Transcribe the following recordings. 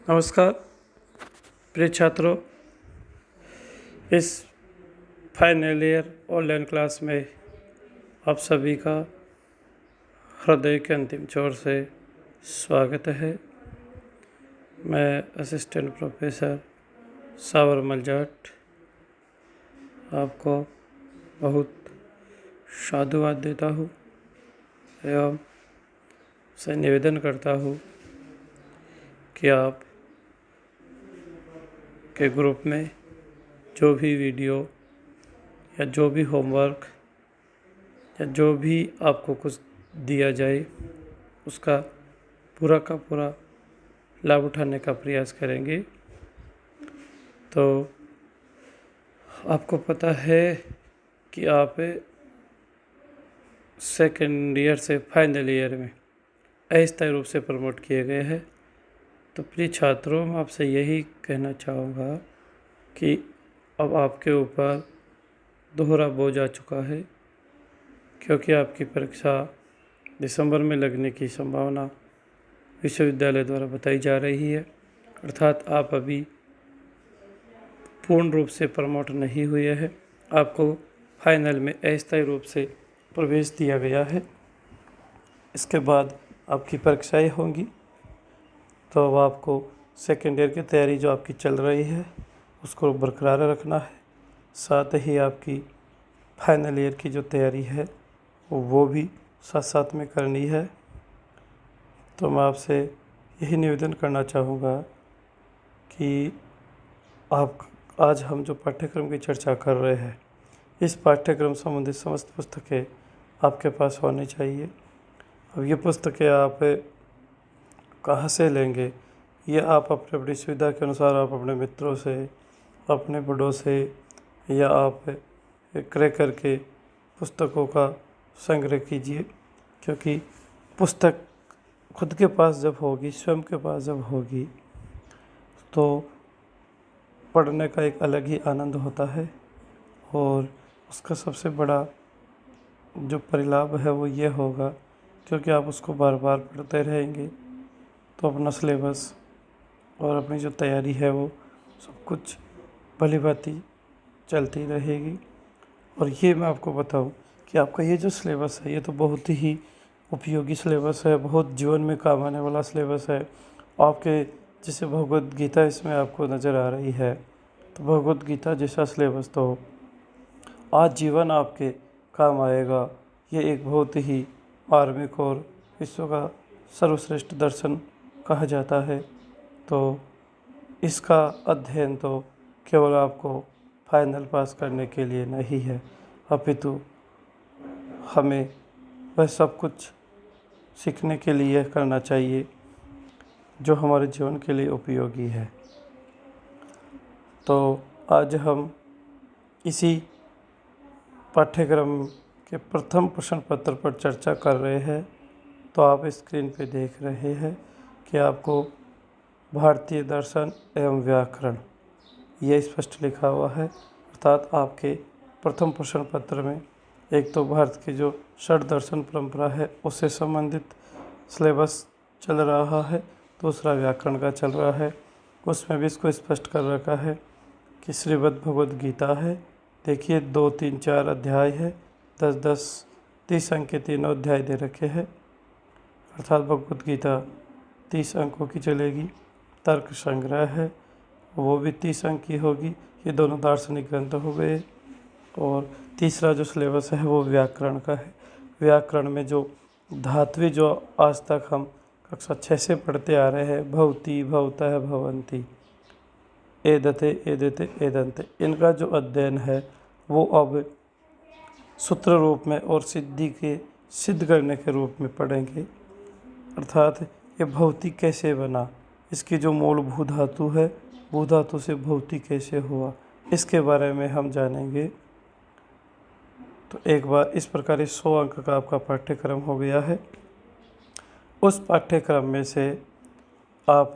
नमस्कार प्रिय छात्रों, इस फाइनल ईयर ऑनलाइन क्लास में आप सभी का हृदय के अंतिम छोर से स्वागत है। मैं असिस्टेंट प्रोफेसर सावरमल जाट आपको बहुत साधुवाद देता हूँ एवं से निवेदन करता हूँ कि आप के ग्रुप में जो भी वीडियो या जो भी होमवर्क या जो भी आपको कुछ दिया जाए उसका पूरा का पूरा लाभ उठाने का प्रयास करेंगे। तो आपको पता है कि आप सेकेंड ईयर से फाइनल ईयर में अस्थायी रूप से प्रमोट किए गए हैं। तो प्रिय छात्रों, मैं आपसे यही कहना चाहूँगा कि अब आपके ऊपर दोहरा बोझ आ चुका है, क्योंकि आपकी परीक्षा दिसंबर में लगने की संभावना विश्वविद्यालय द्वारा बताई जा रही है। अर्थात आप अभी पूर्ण रूप से प्रमोट नहीं हुए हैं, आपको फाइनल में अस्थायी रूप से प्रवेश दिया गया है। इसके बाद आपकी परीक्षाएं होंगी, तो अब आपको सेकेंड ईयर की तैयारी जो आपकी चल रही है उसको बरकरार रखना है। साथ ही आपकी फाइनल ईयर की जो तैयारी है वो भी साथ साथ में करनी है। तो मैं आपसे यही निवेदन करना चाहूँगा कि आज हम जो पाठ्यक्रम की चर्चा कर रहे हैं, इस पाठ्यक्रम संबंधित समस्त पुस्तकें आपके पास होनी चाहिए। अब ये पुस्तकें आप कहाँ से लेंगे, ये आप अपने अपनी सुविधा के अनुसार आप अपने मित्रों से, अपने बड़ों से या आप क्रय करके पुस्तकों का संग्रह कीजिए, क्योंकि पुस्तक खुद के पास जब होगी, स्वयं के पास जब होगी, तो पढ़ने का एक अलग ही आनंद होता है। और उसका सबसे बड़ा जो परिलाभ है वो ये होगा, क्योंकि आप उसको बार बार पढ़ते रहेंगे तो अपना सिलेबस और अपनी जो तैयारी है वो सब कुछ भली भांति चलती रहेगी। और ये मैं आपको बताऊं कि आपका ये जो सिलेबस है ये तो बहुत ही उपयोगी सिलेबस है, बहुत जीवन में काम आने वाला सिलेबस है। आपके जैसे भगवद गीता इसमें आपको नज़र आ रही है, तो भगवद गीता जैसा सिलेबस तो आज जीवन आपके काम आएगा। ये एक बहुत ही मार्मिक और विश्व का सर्वश्रेष्ठ दर्शन कहा जाता है। तो इसका अध्ययन तो केवल आपको फाइनल पास करने के लिए नहीं है, अपितु हमें वह सब कुछ सीखने के लिए करना चाहिए जो हमारे जीवन के लिए उपयोगी है। तो आज हम इसी पाठ्यक्रम के प्रथम प्रश्न पत्र पर चर्चा कर रहे हैं। तो आप स्क्रीन पे देख रहे हैं कि आपको भारतीय दर्शन एवं व्याकरण ये स्पष्ट लिखा हुआ है। अर्थात आपके प्रथम प्रश्न पत्र में एक तो भारत की जो षड दर्शन परंपरा है उससे संबंधित सिलेबस चल रहा है, दूसरा व्याकरण का चल रहा है। उसमें भी इसको स्पष्ट कर रखा है कि श्रीमद् भगवद गीता है। देखिए 2, 3, 4 अध्याय है, 10-10 30 अंक के तीनों अध्याय दे रखे हैं। अर्थात भगवद गीता 30 अंकों की चलेगी। तर्क संग्रह है, वो भी 30 अंक की होगी। ये दोनों दार्शनिक ग्रंथ हो गए। और तीसरा जो सिलेबस है वो व्याकरण का है। व्याकरण में जो धात्वी जो आज तक हम कक्षा 6 से पढ़ते आ रहे हैं, भवति, भवतः, भवन्ति, एदते, एदते, एदन्ते, इनका जो अध्ययन है वो अब सूत्र रूप में और सिद्धि के सिद्ध करने के रूप में पढ़ेंगे। अर्थात ये भवति कैसे बना, इसकी जो मूलभूत धातु है, भू धातु से भवति कैसे हुआ, इसके बारे में हम जानेंगे। तो एक बार इस प्रकार 100 अंक का आपका पाठ्यक्रम हो गया है। उस पाठ्यक्रम में से आप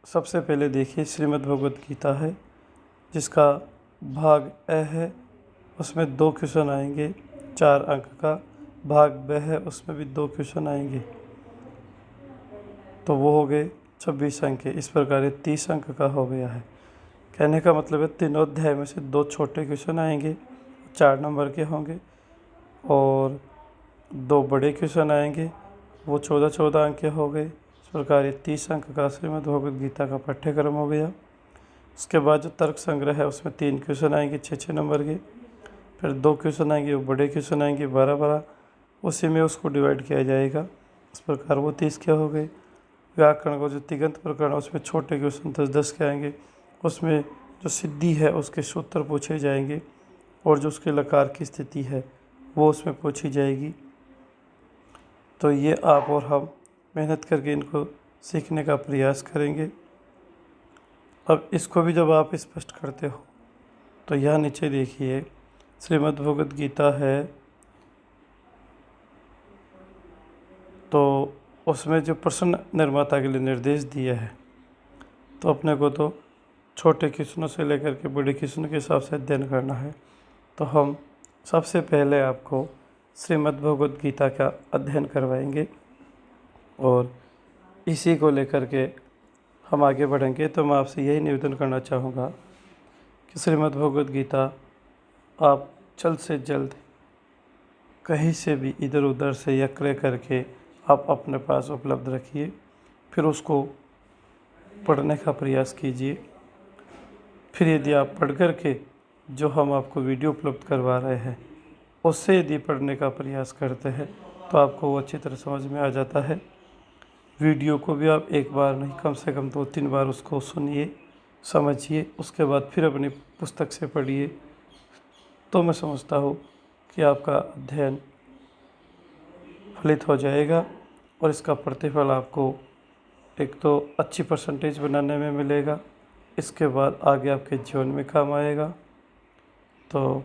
सबसे पहले देखिए श्रीमद् भगवद गीता है, जिसका भाग अ है, उसमें 2 क्वेश्चन आएंगे 4 अंक का। भाग ब है, उसमें भी 2 क्वेश्चन आएंगे। तो वो हो गए 26 अंक के, इस प्रकार ये 30 अंक का हो गया है। कहने का मतलब है तीनों अध्याय में से 2 छोटे क्वेश्चन आएंगे, 4 नंबर के होंगे, और 2 बड़े क्वेश्चन आएंगे, वो 14-14 अंक के हो गए। इस प्रकार ये 30 अंक का श्रीमद् भगवद गीता का पाठ्यक्रम हो गया। उसके बाद जो तर्क संग्रह है उसमें 3 क्वेश्चन आएंगे 6-6 नंबर के, फिर 2 क्वेश्चन आएंगे, वो बड़े क्वेश्चन आएंगे 12-12, उसी में उसको डिवाइड किया जाएगा। इस प्रकार वो 30 के हो गए। व्याकरण को जो तिगंत प्रकरण उसमें छोटे क्वेश्चन 10-10 के आएंगे, उसमें जो सिद्धि है उसके सूत्र पूछे जाएंगे, और जो उसके लकार की स्थिति है वो उसमें पूछी जाएगी। तो ये आप और हम मेहनत करके इनको सीखने का प्रयास करेंगे। अब इसको भी जब आप स्पष्ट करते हो तो यहाँ नीचे देखिए श्रीमद् भगवद गीता है, तो उसमें जो प्रश्न निर्माता के लिए निर्देश दिया है, तो अपने को तो छोटे क्वेश्चनों से लेकर के बड़े क्वेश्चन के हिसाब से अध्ययन करना है। तो हम सबसे पहले आपको श्रीमद् भगवद गीता का अध्ययन करवाएंगे, और इसी को लेकर के हम आगे बढ़ेंगे। तो मैं आपसे यही निवेदन करना चाहूँगा कि श्रीमद् भगवद गीता आप जल्द से जल्द कहीं से भी इधर उधर से या क्रय करके आप अपने पास उपलब्ध रखिए, फिर उसको पढ़ने का प्रयास कीजिए। फिर यदि आप पढ़ कर के जो हम आपको वीडियो उपलब्ध करवा रहे हैं उससे यदि पढ़ने का प्रयास करते हैं तो आपको वो अच्छी तरह समझ में आ जाता है। वीडियो को भी आप एक बार नहीं, कम से कम 2-3 बार उसको सुनिए, समझिए, उसके बाद फिर अपनी पुस्तक से पढ़िए। तो मैं समझता हूँ कि आपका अध्ययन फलित हो जाएगा, और इसका प्रतिफल आपको एक तो अच्छी परसेंटेज बनाने में मिलेगा, इसके बाद आगे आपके जीवन में काम आएगा। तो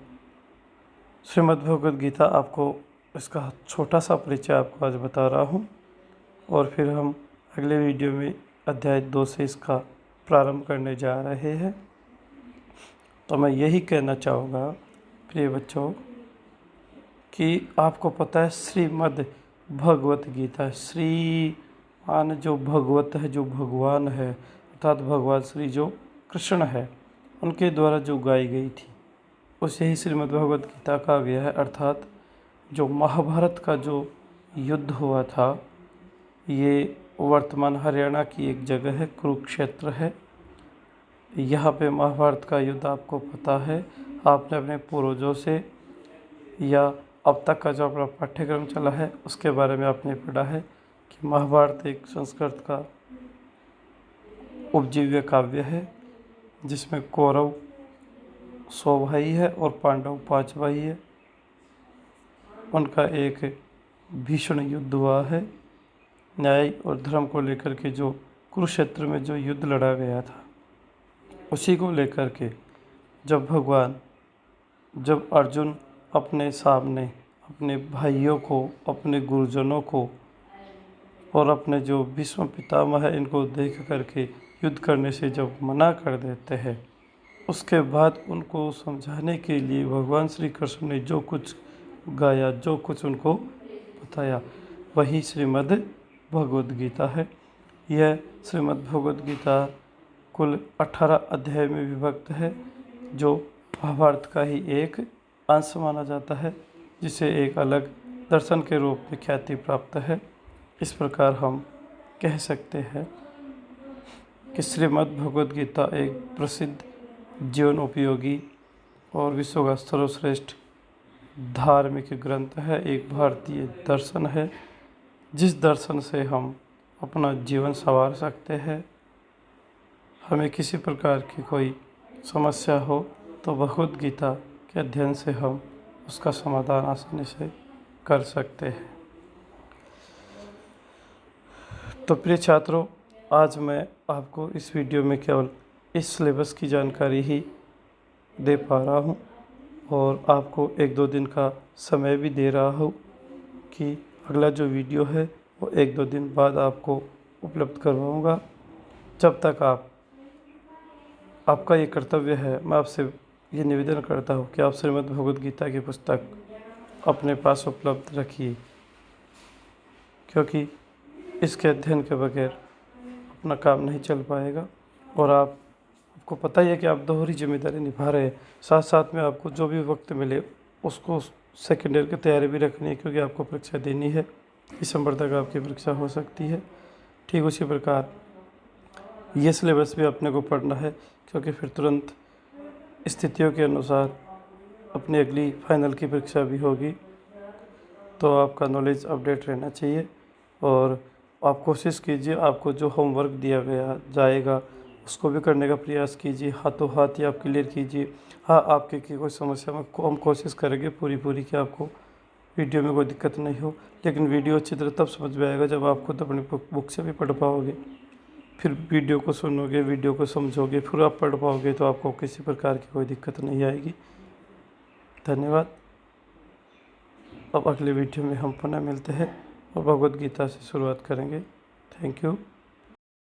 श्रीमद् भगवद गीता आपको इसका छोटा सा परिचय आपको आज बता रहा हूँ, और फिर हम अगले वीडियो में अध्याय 2 से इसका प्रारंभ करने जा रहे हैं। तो मैं यही कहना चाहूँगा प्रिय बच्चों कि आपको पता है श्रीमद् भगवत गीता, श्री मान जो भगवत है, जो भगवान है, अर्थात भगवान श्री जो कृष्ण है उनके द्वारा जो गाई गई थी उसे ही श्रीमद् भगवत गीता कहा गया है। अर्थात जो महाभारत का जो युद्ध हुआ था, ये वर्तमान हरियाणा की एक जगह है, कुरुक्षेत्र है। यहाँ पे महाभारत का युद्ध आपको पता है, आपने अपने पूर्वजों से या अब तक का जो अपना पाठ्यक्रम चला है उसके बारे में आपने पढ़ा है कि महाभारत एक संस्कृत का उपजीव्य काव्य है, जिसमें कौरव 100 भाई है और पांडव 5 भाई है। उनका एक भीषण युद्ध हुआ है, न्याय और धर्म को लेकर के जो कुरुक्षेत्र में जो युद्ध लड़ा गया था, उसी को लेकर के जब अर्जुन अपने सामने अपने भाइयों को, अपने गुरुजनों को और अपने जो भीष्म पितामह है इनको देख करके युद्ध करने से जब मना कर देते हैं, उसके बाद उनको समझाने के लिए भगवान श्री कृष्ण ने जो कुछ गाया, जो कुछ उनको बताया, वही श्रीमद् भगवद गीता है। यह श्रीमद् भगवद गीता कुल 18 अध्याय में विभक्त है, जो महाभारत का ही एक अंश माना जाता है, जिसे एक अलग दर्शन के रूप में ख्याति प्राप्त है। इस प्रकार हम कह सकते हैं कि श्रीमद् भगवद गीता एक प्रसिद्ध, जीवन उपयोगी और विश्व का सर्वश्रेष्ठ धार्मिक ग्रंथ है, एक भारतीय दर्शन है, जिस दर्शन से हम अपना जीवन संवार सकते हैं। हमें किसी प्रकार की कोई समस्या हो तो भगवद गीता के अध्ययन से हम उसका समाधान आसानी से कर सकते हैं। तो प्रिय छात्रों, आज मैं आपको इस वीडियो में केवल इस सिलेबस की जानकारी ही दे पा रहा हूँ, और आपको 1-2 दिन का समय भी दे रहा हूँ कि अगला जो वीडियो है वो 1-2 दिन बाद आपको उपलब्ध करवाऊँगा। जब तक आपका ये कर्तव्य है, मैं आपसे ये निवेदन करता हूँ कि आप श्रीमद् भगवद गीता की पुस्तक अपने पास उपलब्ध रखिए, क्योंकि इसके अध्ययन के बगैर अपना काम नहीं चल पाएगा। और आपको पता ही है कि आप दोहरी जिम्मेदारी निभा रहे हैं, साथ साथ में आपको जो भी वक्त मिले उसको सेकेंड ईयर की तैयारी भी रखनी है, क्योंकि आपको परीक्षा देनी है। दिसंबर तक आपकी परीक्षा हो सकती है। ठीक उसी प्रकार ये सिलेबस भी अपने को पढ़ना है, क्योंकि फिर तुरंत स्थितियों के अनुसार अपनी अगली फाइनल की परीक्षा भी होगी। तो आपका नॉलेज अपडेट रहना चाहिए और आप कोशिश कीजिए, आपको जो होमवर्क दिया गया जाएगा उसको भी करने का प्रयास कीजिए, हाथों हाथ ही आप क्लियर कीजिए। हाँ, आपके की कोई समस्या में हम कोशिश करेंगे पूरी कि आपको वीडियो में कोई दिक्कत नहीं हो, लेकिन वीडियो अच्छी तरह तब समझ में आएगा जब आप खुद अपनी बुक से भी पढ़ पाओगे। फिर वीडियो को सुनोगे, वीडियो को समझोगे, फिर आप पढ़ पाओगे, तो आपको किसी प्रकार की कोई दिक्कत नहीं आएगी। धन्यवाद। अब अगले वीडियो में हम पुनः मिलते हैं और भगवद गीता से शुरुआत करेंगे। Thank you.